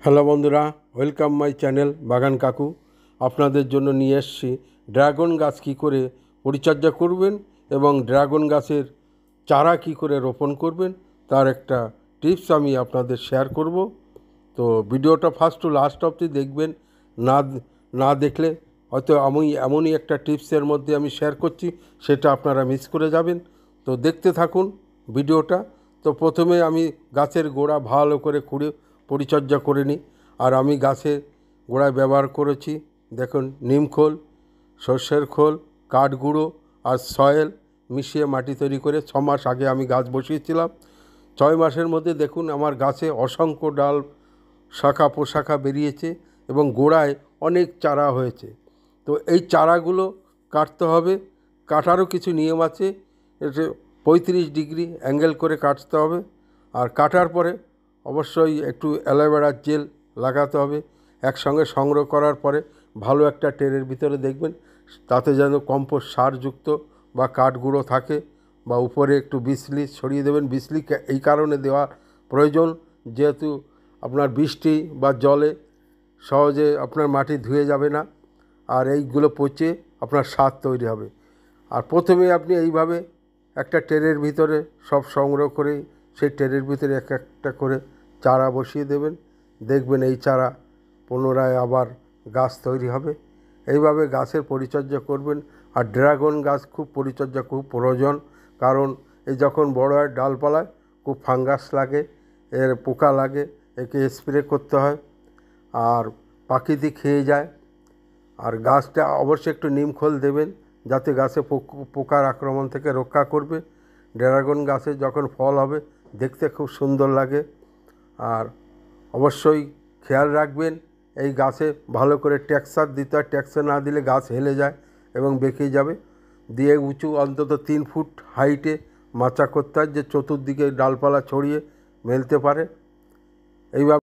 Hello বন্ধুরা, welcome my channel বাগান কাকু। আপনাদের জন্য নিয়ে এসেছি ড্রাগন গাছ কী করে পরিচর্যা করবেন এবং ড্রাগন গাছের চারা কী করে রোপণ করবেন তার একটা টিপস আমি আপনাদের শেয়ার করব। তো ভিডিওটা ফার্স্ট টু লাস্ট অবধি দেখবেন। না না দেখলে হয়তো আমি এমনই একটা টিপসের মধ্যে আমি শেয়ার করছি, সেটা আপনারা মিস করে যাবেন। তো দেখতে থাকুন ভিডিওটা। তো প্রথমে আমি গাছের গোড়া ভালো করে খুঁড়ে পরিচর্যা করে নিই। আর আমি গাছের গোড়ায় ব্যবহার করেছি, দেখুন, নিম খোল, সর্ষের খোল, কাঠ গুঁড়ো আর সয়েল মিশিয়ে মাটি তৈরি করে 6 মাস আগে আমি গাছ বসিয়েছিলাম। 6 মাসের মধ্যে দেখুন আমার গাছে অসংখ্য ডাল, শাখা প্রশাখা বেরিয়েছে এবং গোড়ায় অনেক চারা হয়েছে। তো এই চারাগুলো কাটতে হবে। কাটারও কিছু নিয়ম আছে। এটা 35 ডিগ্রি অ্যাঙ্গেল করে কাটতে হবে। আর কাটার পরে অবশ্যই একটু অ্যালোভেরার জেল লাগাতে হবে। একসঙ্গে সংগ্রহ করার পরে ভালো একটা ট্রের ভিতরে দেখবেন তাতে যেন কম্পোস্ট সারযুক্ত বা কাঠ গুঁড়ো থাকে, বা উপরে একটু বিসলি ছড়িয়ে দেবেন। বিসলি এই কারণে দেওয়া প্রয়োজন, যেহেতু আপনার বৃষ্টি বা জলে সহজে আপনার মাটি ধুয়ে যাবে না, আর এইগুলো পচে আপনার সার তৈরি হবে। আর প্রথমে আপনি এইভাবে একটা ট্রের ভিতরে সব সংগ্রহ করে সেই ট্রের ভিতরে এক একটা করে চারা বসিয়ে দেবেন। দেখবেন এই চারা পুনরায় আবার গাছ তৈরি হবে। এইভাবে গাছের পরিচর্যা করবেন। আর ড্রাগন গাছ খুব পরিচর্যা খুব প্রয়োজন, কারণ এই যখন বড় হয় ডালপালায় খুব ফাঙ্গাস লাগে, এর পোকা লাগে, একে স্প্রে করতে হয়, আর পাখিতে খেয়ে যায়। আর গাছটা অবশ্যই একটু নিম খোল দেবেন, যাতে গাছে পোকার আক্রমণ থেকে রক্ষা করবে। ড্রাগন গাছে যখন ফল হবে দেখতে খুব সুন্দর লাগে। আর অবশ্যই খেয়াল রাখবেন এই গাছে ভালো করে টেক্সচার দিতে হয়। টেক্সচার না দিলে গাছ হেলে যায় এবং বেঁকে যাবে। দিয়ে উঁচু অন্তত 3 ফুট হাইটে মাচা করতে হয়, যে চতুর্দিকে ডালপালা ছড়িয়ে মেলতে পারে। এইভাবে